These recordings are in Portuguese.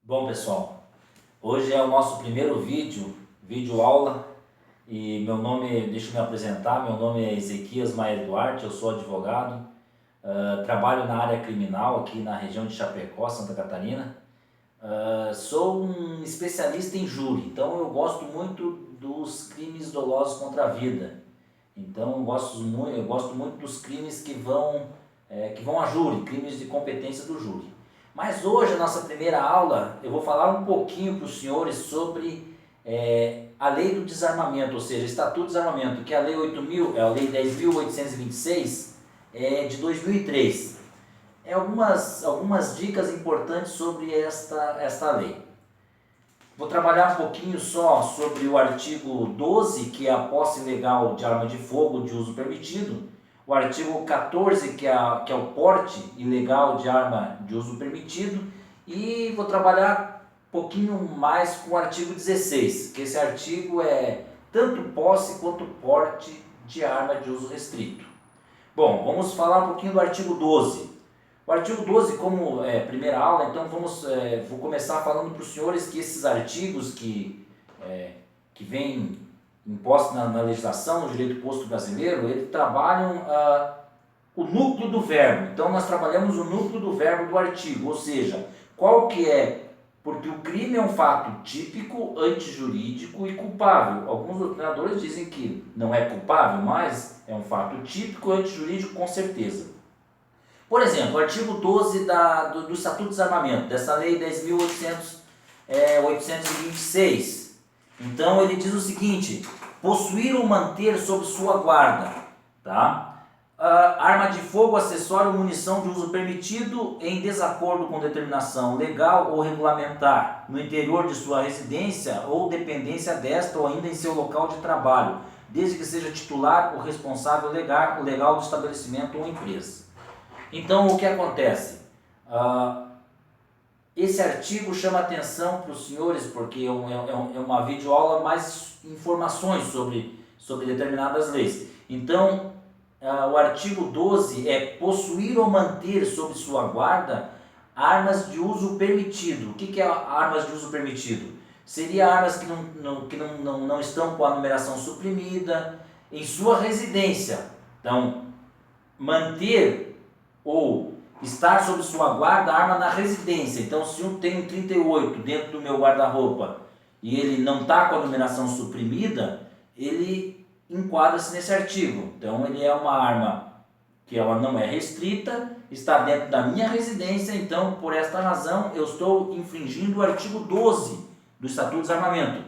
Bom, pessoal, hoje é o nosso primeiro vídeo aula, e deixa eu me apresentar, meu nome é Ezequias Maia Duarte, eu sou advogado, trabalho na área criminal aqui na região de Chapecó, Santa Catarina. Sou um especialista em júri, então eu gosto muito dos crimes dolosos contra a vida. Então eu gosto muito dos crimes que vão a júri, crimes de competência do júri. Mas hoje, a nossa primeira aula, eu vou falar um pouquinho para os senhores sobre a lei do desarmamento, ou seja, Estatuto do Desarmamento, que é a lei 8.000, é a lei 10.826, de 2003. Algumas dicas importantes sobre esta lei. Vou trabalhar um pouquinho só sobre o artigo 12, que é a posse ilegal de arma de fogo de uso permitido, o artigo 14, que é o porte ilegal de arma de uso permitido, e vou trabalhar um pouquinho mais com o artigo 16, que esse artigo é tanto posse quanto porte de arma de uso restrito. Bom, vamos falar um pouquinho do artigo 12. O artigo 12, como primeira aula, então vou começar falando para os senhores que esses artigos que vêm impostos na legislação, no direito posto brasileiro, eles trabalham o núcleo do verbo. Então nós trabalhamos o núcleo do verbo do artigo, ou seja, qual que é, porque o crime é um fato típico, antijurídico e culpável. Alguns doutrinadores dizem que não é culpável, mas é um fato típico, antijurídico com certeza. Por exemplo, o artigo 12 do Estatuto do Desarmamento, dessa lei 10.826. Então ele diz o seguinte: possuir ou manter sob sua guarda, tá? Arma de fogo, acessório ou munição de uso permitido em desacordo com determinação legal ou regulamentar no interior de sua residência ou dependência desta ou ainda em seu local de trabalho, desde que seja titular ou responsável legal do estabelecimento ou empresa. Então, o que acontece? Esse artigo chama atenção para os senhores, porque é uma videoaula mais informações sobre determinadas leis. Então, o artigo 12 é possuir ou manter sob sua guarda armas de uso permitido. O que é armas de uso permitido? Seria armas que não estão com a numeração suprimida em sua residência. Então, manter ou estar sob sua guarda arma na residência. Então, se eu tenho 38 dentro do meu guarda-roupa e ele não está com a numeração suprimida, ele enquadra-se nesse artigo. Então, ele é uma arma que ela não é restrita, está dentro da minha residência. Então, por esta razão, eu estou infringindo o artigo 12 do Estatuto do Desarmamento.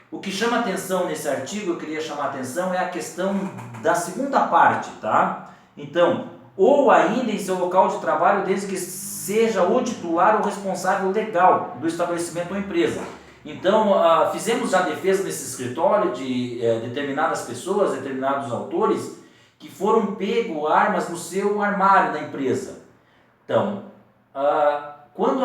O que chama atenção nesse artigo, eu queria chamar atenção, é a questão da segunda parte, tá? Então, ou ainda em seu local de trabalho, desde que seja o titular ou responsável legal do estabelecimento ou empresa. Então, fizemos já defesa nesse escritório de determinadas pessoas, determinados autores, que foram pego armas no seu armário da empresa. Então, quando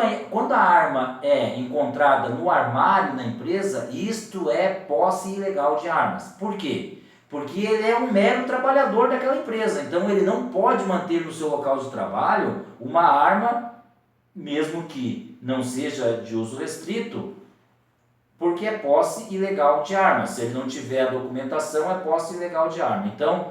a arma é encontrada no armário da empresa, isto é posse ilegal de armas. Por quê? Porque ele é um mero trabalhador daquela empresa, então ele não pode manter no seu local de trabalho uma arma, mesmo que não seja de uso restrito, porque é posse ilegal de arma. Se ele não tiver a documentação, é posse ilegal de arma. Então,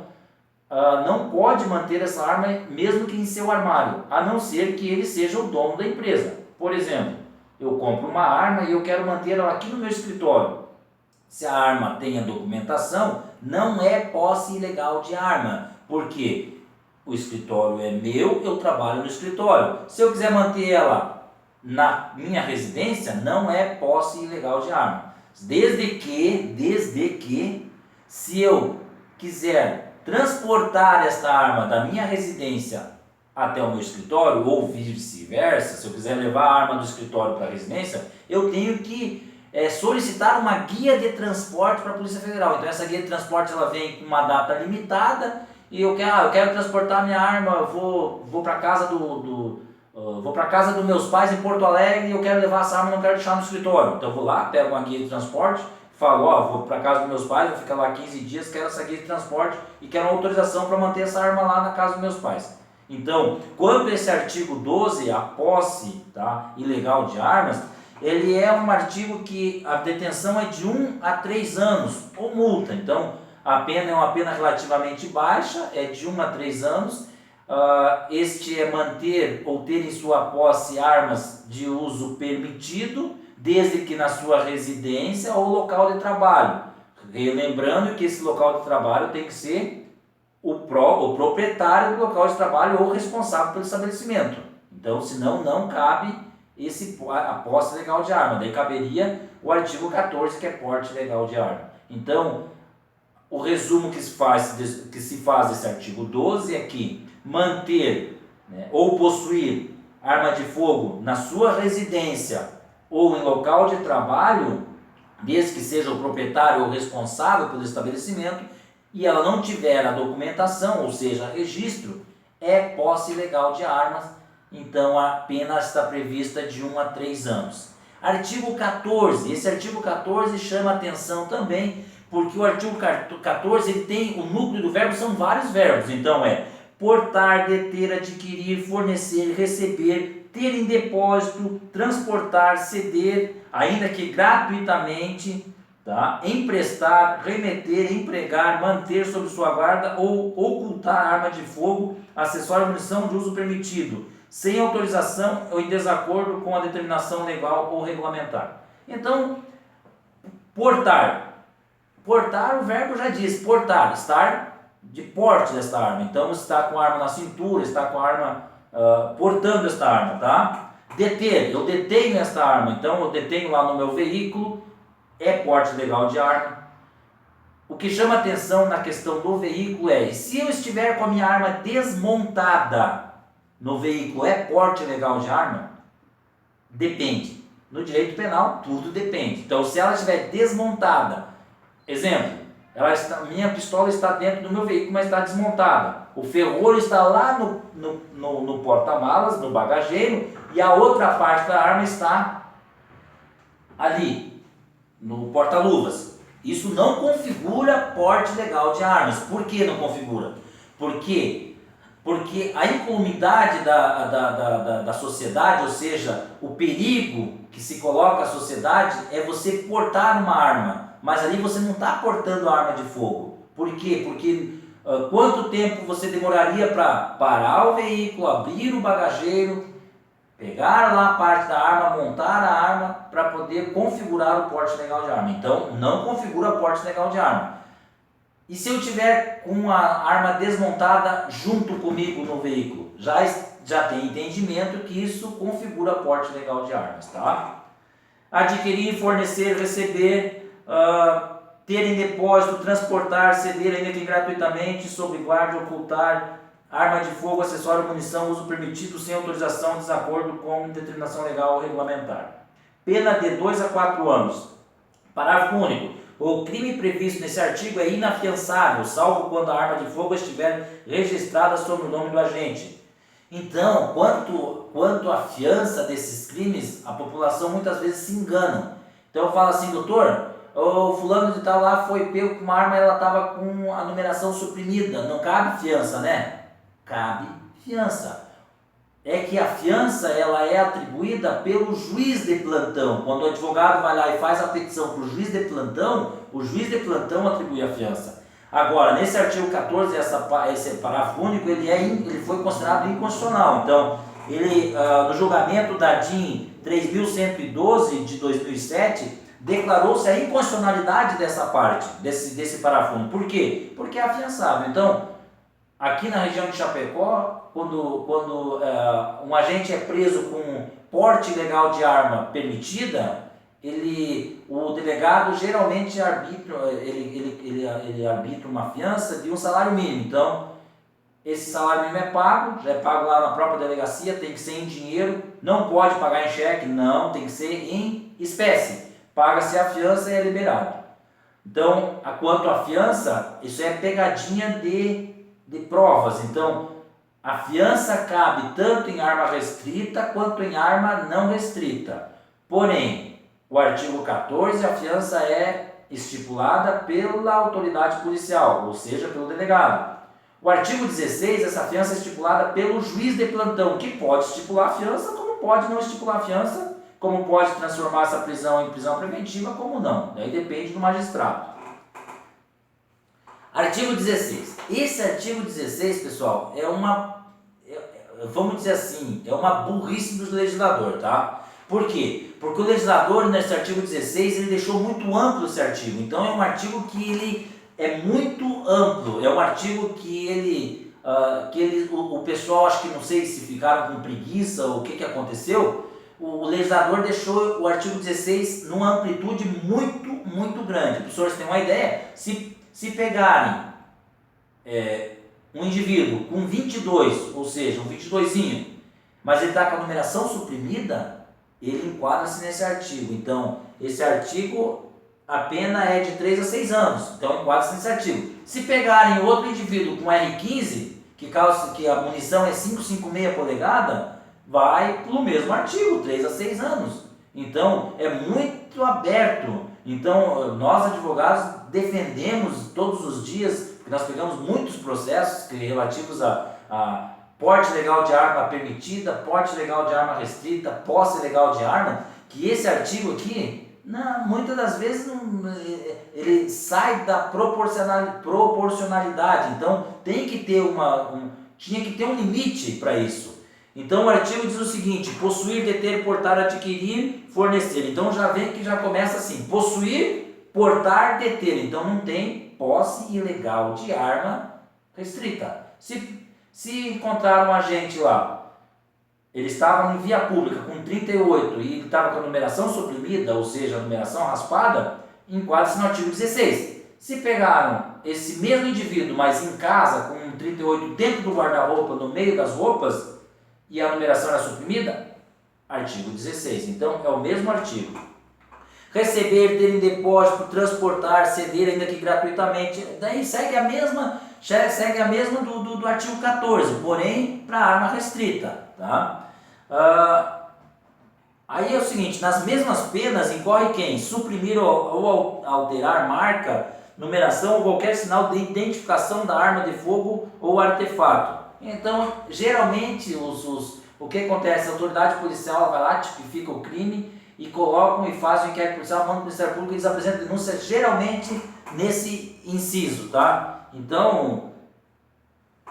não pode manter essa arma mesmo que em seu armário, a não ser que ele seja o dono da empresa. Por exemplo, eu compro uma arma e eu quero manter ela aqui no meu escritório. Se a arma tem a documentação, não é posse ilegal de arma, porque o escritório é meu, eu trabalho no escritório. Se eu quiser manter ela na minha residência, não é posse ilegal de arma. Desde que, se eu quiser transportar esta arma da minha residência até o meu escritório, ou vice-versa, se eu quiser levar a arma do escritório para a residência, eu tenho que solicitar uma guia de transporte para a Polícia Federal. Então essa guia de transporte ela vem com uma data limitada e eu quero transportar minha arma, vou para casa vou para casa dos meus pais em Porto Alegre e eu quero levar essa arma, não quero deixar no escritório. Então eu vou lá, pego uma guia de transporte, falo, vou para casa dos meus pais, vou ficar lá 15 dias, quero essa guia de transporte e quero uma autorização para manter essa arma lá na casa dos meus pais. Então, quanto a esse artigo 12, a posse, tá, ilegal de armas, ele é um artigo que a detenção é de 1 a 3 anos, ou multa. Então, a pena é uma pena relativamente baixa, é de 1 a 3 anos. Este é manter ou ter em sua posse armas de uso permitido, desde que na sua residência ou local de trabalho. Lembrando que esse local de trabalho tem que ser o proprietário do local de trabalho ou responsável pelo estabelecimento. Então, senão não cabe a posse legal de arma. Daí caberia o artigo 14, que é porte legal de arma. Então, o resumo que se faz desse artigo 12 é que manter, né, ou possuir arma de fogo na sua residência ou em local de trabalho, desde que seja o proprietário ou responsável pelo estabelecimento, e ela não tiver a documentação, ou seja, registro, é posse ilegal de armas. Então a pena está prevista de 1 a 3 anos. Artigo 14, esse artigo 14 chama atenção também, porque o artigo 14 ele tem, o núcleo do verbo são vários verbos, então é portar, deter, adquirir, fornecer, receber, ter em depósito, transportar, ceder, ainda que gratuitamente, tá? Emprestar, remeter, empregar, manter sob sua guarda ou ocultar arma de fogo, acessório ou munição de uso permitido, sem autorização ou em desacordo com a determinação legal ou regulamentar. Então, portar. Portar, o verbo já diz, portar, estar de porte desta arma. Então, está com a arma na cintura, está com a arma portando esta arma, tá? Deter, eu detenho esta arma, então eu detenho lá no meu veículo, é porte legal de arma. O que chama atenção na questão do veículo é, se eu estiver com a minha arma desmontada no veículo, é porte legal de arma? Depende. No direito penal, tudo depende. Então, se ela estiver desmontada, exemplo, minha pistola está dentro do meu veículo, mas está desmontada. O ferrolho está lá no porta-malas, no bagageiro, e a outra parte da arma está ali, no porta-luvas. Isso não configura porte legal de armas. Por que não configura? Porque a incolumidade da sociedade, ou seja, o perigo que se coloca à sociedade é você portar uma arma, mas ali você não está portando arma de fogo. Por quê? Porque quanto tempo você demoraria para parar o veículo, abrir o bagageiro, pegar lá a parte da arma, montar a arma para poder configurar o porte legal de arma? Então, não configura porte legal de arma. E se eu tiver com a arma desmontada junto comigo no veículo? Já tem entendimento que isso configura porte legal de armas, tá? Adquirir, fornecer, receber, ter em depósito, transportar, ceder, ainda que gratuitamente, sob guarda, ocultar, arma de fogo, acessório, munição, uso permitido, sem autorização, desacordo com determinação legal ou regulamentar. Pena de 2 a 4 anos. Parágrafo único. O crime previsto nesse artigo é inafiançável, salvo quando a arma de fogo estiver registrada sob o nome do agente. Então, quanto à fiança desses crimes, a população muitas vezes se engana. Então eu falo assim, doutor, o fulano de tal lá foi pego com uma arma e ela estava com a numeração suprimida. Não cabe fiança, né? Cabe fiança. É que a fiança ela é atribuída pelo juiz de plantão. Quando o advogado vai lá e faz a petição para o juiz de plantão, o juiz de plantão atribui a fiança. Agora, nesse artigo 14, esse parágrafo único, ele foi considerado inconstitucional. Então, no julgamento da DIN 3.112 de 2007, declarou-se a inconstitucionalidade dessa parte, desse parágrafo único. Por quê? Porque é afiançável. Então, aqui na região de Chapecó, quando um agente é preso com porte ilegal de arma permitida, o delegado geralmente arbitra uma fiança de um salário mínimo. Então, esse salário mínimo é pago, já é pago lá na própria delegacia, tem que ser em dinheiro, não pode pagar em cheque, não, tem que ser em espécie. Paga-se a fiança e é liberado. Então, quanto à fiança, isso é pegadinha de provas. Então, a fiança cabe tanto em arma restrita quanto em arma não restrita. Porém, o artigo 14, a fiança é estipulada pela autoridade policial, ou seja, pelo delegado. O artigo 16, essa fiança é estipulada pelo juiz de plantão, que pode estipular a fiança, como pode não estipular a fiança, como pode transformar essa prisão em prisão preventiva, como não. Daí depende do magistrado. Artigo 16. Esse artigo 16, pessoal, vamos dizer assim, é uma burrice do legislador, tá? Por quê? Porque o legislador, nesse artigo 16, ele deixou muito amplo esse artigo. Então, é um artigo que ele é muito amplo. É um artigo que o pessoal, acho que não sei se ficaram com preguiça ou o que aconteceu, o legislador deixou o artigo 16 numa amplitude muito, muito grande. Para os senhores terem uma ideia, se pegarem um indivíduo com 22, ou seja, um 22zinho, mas ele está com a numeração suprimida, ele enquadra-se nesse artigo. Então, esse artigo, a pena é de 3 a 6 anos, então enquadra-se nesse artigo. Se pegarem outro indivíduo com R15, que a munição é 5,56 polegada, vai pelo mesmo artigo, 3 a 6 anos. Então, é muito aberto. Então, nós advogados defendemos todos os dias, porque nós pegamos muitos processos relativos a porte legal de arma permitida, porte legal de arma restrita, posse legal de arma, que esse artigo aqui, muitas das vezes ele sai da proporcionalidade. Então, tinha que ter um limite para isso. Então o artigo diz o seguinte: possuir, deter, portar, adquirir, fornecer. Então já começa assim: possuir, portar, deter. Então não tem posse ilegal de arma restrita. Se encontrar um agente lá, ele estava em via pública com 38 e ele estava com a numeração suprimida, ou seja, a numeração raspada, enquadra-se no artigo 16. Se pegaram esse mesmo indivíduo, mas em casa, com 38 dentro do guarda-roupa, no meio das roupas, e a numeração era suprimida, artigo 16. Então, é o mesmo artigo. Receber, ter em depósito, transportar, ceder, ainda que gratuitamente. Daí segue a mesma do artigo 14, porém, para arma restrita. Tá? Aí é o seguinte: nas mesmas penas incorre quem? Suprimir ou alterar marca, numeração ou qualquer sinal de identificação da arma de fogo ou artefato. Então, geralmente, o que acontece? A autoridade policial vai lá, tipifica o crime e colocam e fazem o inquérito policial, mandam para o Ministério Público e eles apresentam denúncia geralmente nesse inciso, tá? Então,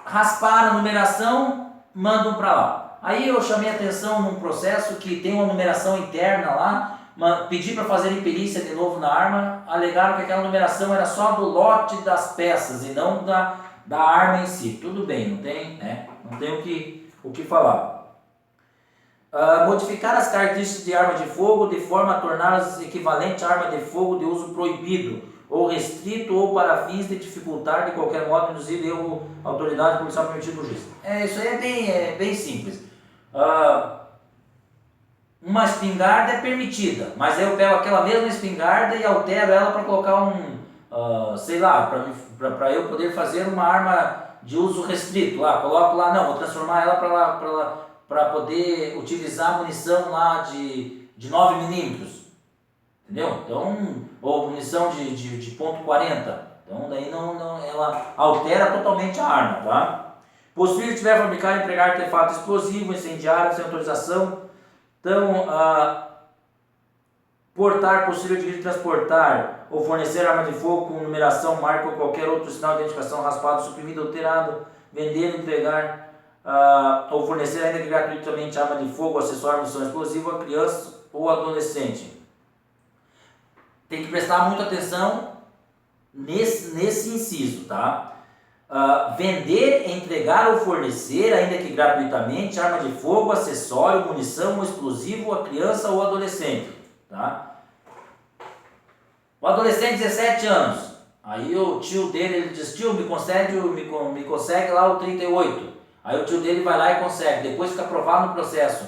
rasparam a numeração, mandam para lá. Aí eu chamei a atenção num processo que tem uma numeração interna lá, pedi para fazerem perícia de novo na arma, alegaram que aquela numeração era só do lote das peças e não da arma em si. Tudo bem, não tem o que falar. Modificar as características de arma de fogo de forma a torná-las equivalente à arma de fogo de uso proibido ou restrito ou para fins de dificultar de qualquer modo induzir erro autoridade policial permitido por juiz. Isso aí é bem simples. Uma espingarda é permitida, mas aí eu pego aquela mesma espingarda e altero ela para colocar para eu poder fazer uma arma de uso restrito lá, coloco lá, não, vou transformar ela para poder utilizar munição lá de 9mm, entendeu? Então, ou munição de ponto .40, então daí ela altera totalmente a arma, tá? Possuir, tiver, fabricar e empregar artefato explosivo, incendiário, sem autorização. Então, portar, possível de transportar ou fornecer arma de fogo com numeração, marca ou qualquer outro sinal de identificação raspado, suprimido, alterado, vender, entregar ou fornecer ainda que gratuitamente arma de fogo, acessório, munição explosiva a criança ou adolescente. Tem que prestar muita atenção nesse inciso, tá? Vender, entregar ou fornecer, ainda que gratuitamente, arma de fogo, acessório, munição ou explosivo a criança ou adolescente, tá? O adolescente de 17 anos, aí o tio dele, ele diz: tio, me consegue lá o 38. Aí o tio dele vai lá e consegue. Depois fica provado no processo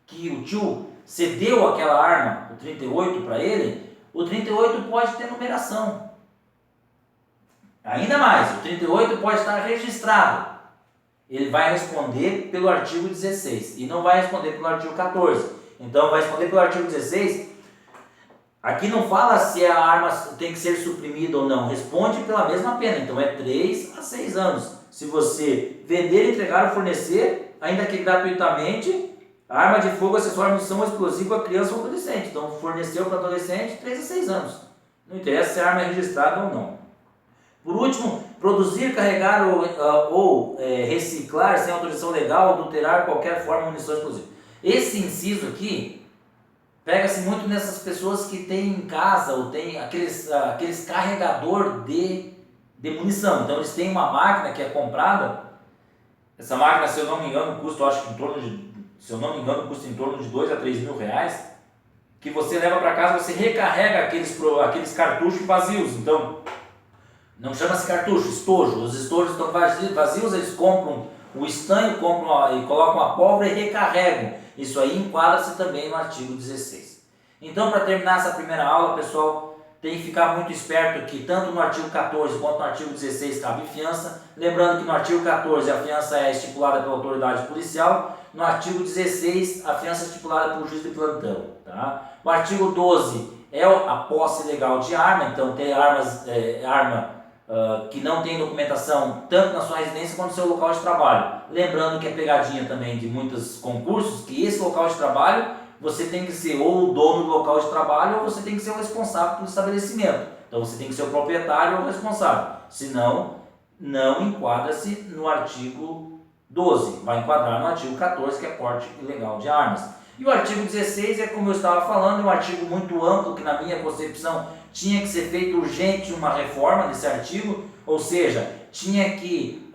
que o tio cedeu aquela arma, o 38, para ele. O 38 pode ter numeração. Ainda mais, o 38 pode estar registrado. Ele vai responder pelo artigo 16 e não vai responder pelo artigo 14. Então vai responder pelo artigo 16. Aqui não fala se a arma tem que ser suprimida ou não. Responde pela mesma pena. Então é 3 a 6 anos. Se você vender, entregar ou fornecer, ainda que gratuitamente, A arma de fogo, acessório, munição explosiva a criança ou adolescente. Então, forneceu para adolescente 3 a 6 anos. Não interessa se a arma é registrada ou não. Por último, produzir, carregar ou reciclar sem autorização legal, adulterar qualquer forma de munição explosiva. Esse inciso aqui pega-se muito nessas pessoas que têm em casa ou tem aqueles carregador de munição. Então eles têm uma máquina que é comprada. Essa máquina, se eu não me engano, custa, acho que custa em torno de 2 a 3 mil reais, que você leva para casa, você recarrega aqueles cartuchos vazios. Então, não chama-se cartucho, estojo. Os estojos estão vazios, eles compram o estanho, compram e colocam a pólvora e recarregam. Isso aí enquadra-se também no artigo 16. Então, para terminar essa primeira aula, pessoal, tem que ficar muito esperto que tanto no artigo 14 quanto no artigo 16 cabe fiança. Lembrando que no artigo 14 a fiança é estipulada pela autoridade policial, no artigo 16 a fiança é estipulada pelo juiz de plantão. Tá? O artigo 12 é a posse legal de arma, então tem arma que não tem documentação tanto na sua residência quanto no seu local de trabalho. Lembrando que é pegadinha também de muitos concursos, que esse local de trabalho você tem que ser ou o dono do local de trabalho ou você tem que ser o responsável pelo estabelecimento. Então você tem que ser o proprietário ou o responsável. Senão, não enquadra-se no artigo 12. Vai enquadrar no artigo 14, que é porte ilegal de armas. E o artigo 16 é, como eu estava falando, é um artigo muito amplo, que na minha concepção tinha que ser feito urgente uma reforma desse artigo, ou seja, tinha que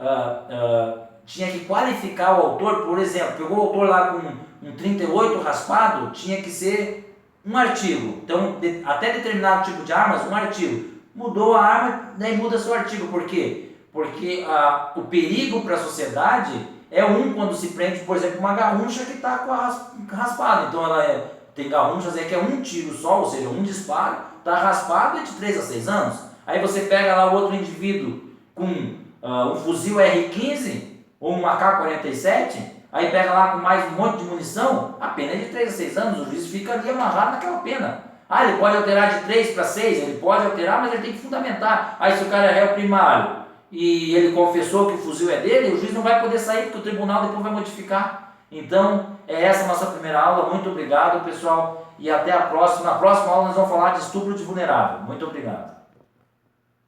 qualificar o autor. Por exemplo, pegou o autor lá com um 38 raspado, tinha que ser um artigo. Então, até determinado tipo de armas, um artigo. Mudou a arma, daí muda seu artigo. Por quê? Porque o perigo para a sociedade é quando se prende, por exemplo, uma garruncha que está com a raspada. Então, tem garrunchas aí que é um tiro só, ou seja, um disparo, está raspado, é de 3 a 6 anos. Aí você pega lá outro indivíduo com um fuzil R15 ou um AK-47, aí pega lá com mais um monte de munição, a pena é de 3 a 6 anos, o juiz fica ali amarrado naquela pena. Ele pode alterar de 3 para 6, ele pode alterar, mas ele tem que fundamentar. Aí se o cara é réu primário e ele confessou que o fuzil é dele, o juiz não vai poder sair porque o tribunal depois vai modificar. Então, é essa a nossa primeira aula. Muito obrigado, pessoal, e até a próxima. Na próxima aula nós vamos falar de estupro de vulnerável. Muito obrigado.